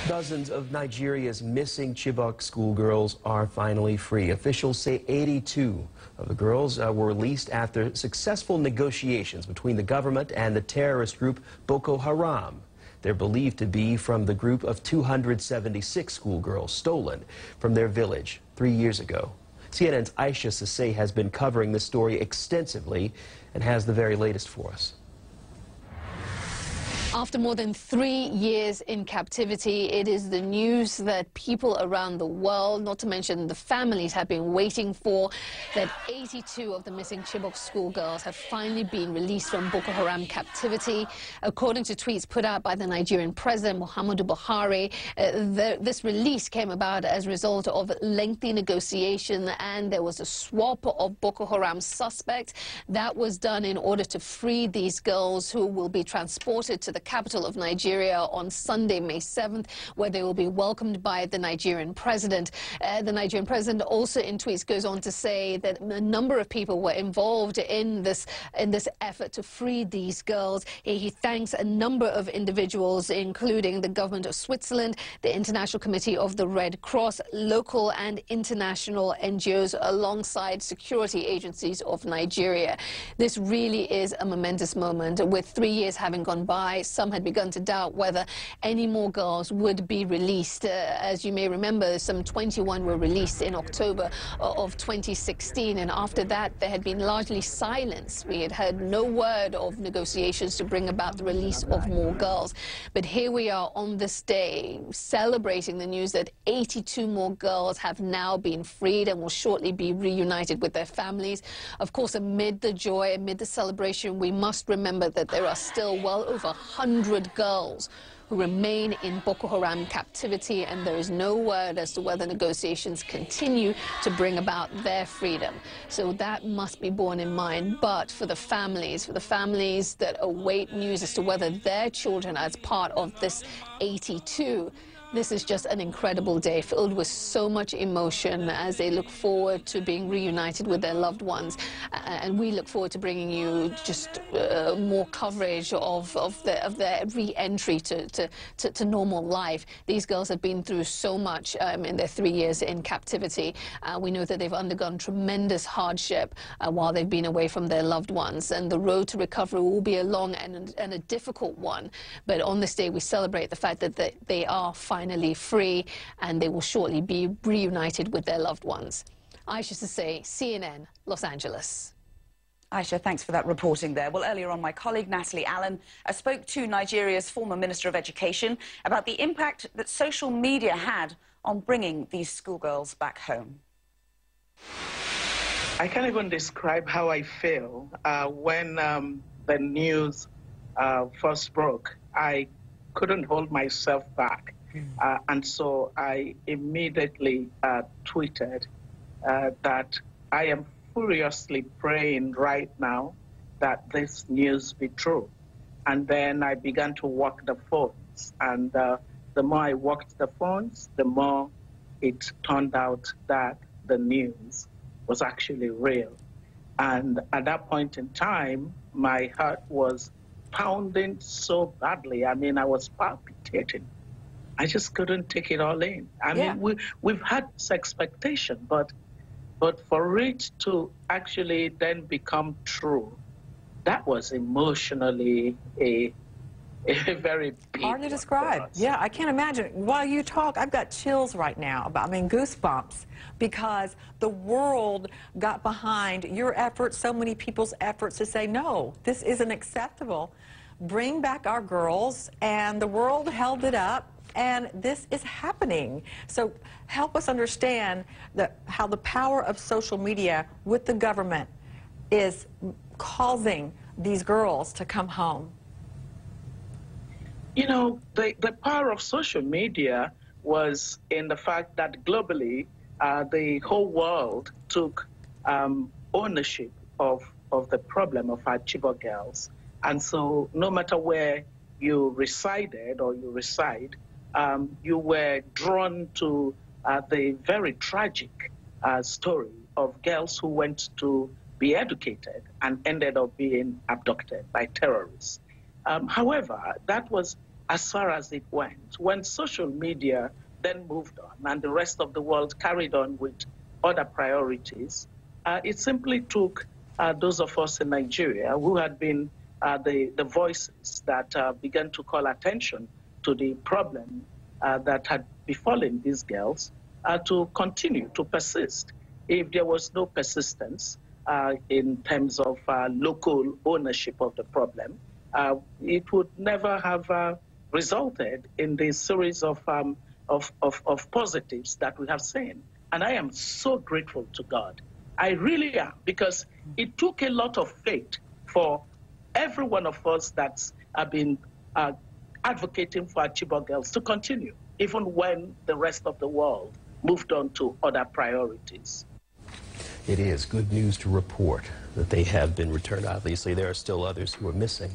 Dozens of Nigeria's missing Chibok schoolgirls are finally free. Officials say 82 of the girls were released after successful negotiations between the government and the terrorist group Boko Haram. They're believed to be from the group of 276 schoolgirls stolen from their village 3 years ago. CNN's Aisha Sase has been covering this story extensively and has the very latest for us. After more than 3 years in captivity, it is the news that people around the world, not to mention the families, have been waiting for, that 82 of the missing Chibok schoolgirls have finally been released from Boko Haram captivity. According to tweets put out by the Nigerian President, Muhammadu Buhari, this release came about as a result of lengthy negotiation, and there was a swap of Boko Haram suspects. That was done in order to free these girls, who will be transported to the capital of Nigeria on Sunday, May 7th, where they will be welcomed by the Nigerian president. The Nigerian president also in tweets goes on to say that a number of people were involved in this effort to free these girls. He thanks a number of individuals, including the government of Switzerland, the International Committee of the Red Cross, local and international NGOs, alongside security agencies of Nigeria. This really is a momentous moment. With 3 years having gone by, some had begun to doubt whether any more girls would be released. As you may remember, some 21 were released in October of 2016, and after that there had been largely silence. We had heard no word of negotiations to bring about the release of more girls. But here we are on this day, celebrating the news that 82 more girls have now been freed and will shortly be reunited with their families. Of course, amid the joy, amid the celebration, we must remember that there are still well over 100 girls who remain in Boko Haram captivity, and there is no word as to whether negotiations continue to bring about their freedom. So that must be borne in mind. But for the families that await news as to whether their children are as part of this 82, this is just an incredible day, filled with so much emotion as they look forward to being reunited with their loved ones. And we look forward to bringing you just more coverage of their re-entry to normal life. These girls have been through so much in their 3 years in captivity. We know that they've undergone tremendous hardship while they've been away from their loved ones. And the road to recovery will be a long and a difficult one. But on this day, we celebrate the fact that they are finally free, and they will shortly be reunited with their loved ones. Aisha Sase, CNN, Los Angeles. Aisha, thanks for that reporting there. Well, earlier on, my colleague Natalie Allen spoke to Nigeria's former Minister of Education about the impact that social media had on bringing these schoolgirls back home. I can't even describe how I feel when the news first broke. I couldn't hold myself back. And so I immediately tweeted that I am furiously praying right now that this news be true. And then I began to walk the phones. And the more I walked the phones, the more it turned out that the news was actually real. And at that point in time, my heart was pounding so badly. I mean, I was palpitating. I just couldn't take it all in. I mean, we've had this expectation, but for it to actually then become true, that was emotionally a very big hard to describe. Yeah, I can't imagine. While you talk, I've got chills right now. I mean, goosebumps, because the world got behind your efforts, so many people's efforts to say, no, this isn't acceptable. Bring back our girls, and the world held it up. And this is happening. So help us understand how the power of social media with the government is causing these girls to come home. You know, the power of social media was in the fact that globally, the whole world took ownership of the problem of our Chibok girls. And so no matter where you resided or you reside, you were drawn to the very tragic story of girls who went to be educated and ended up being abducted by terrorists. However, that was as far as it went. When social media then moved on and the rest of the world carried on with other priorities, it simply took those of us in Nigeria who had been the voices that began to call attention to the problem that had befallen these girls to continue to persist. If there was no persistence in terms of local ownership of the problem, it would never have resulted in the series of positives that we have seen. And I am so grateful to God. I really am, because it took a lot of faith for every one of us that's been advocating for our Chibok girls to continue, even when the rest of the world moved on to other priorities. It is good news to report that they have been returned. Obviously, there are still others who are missing.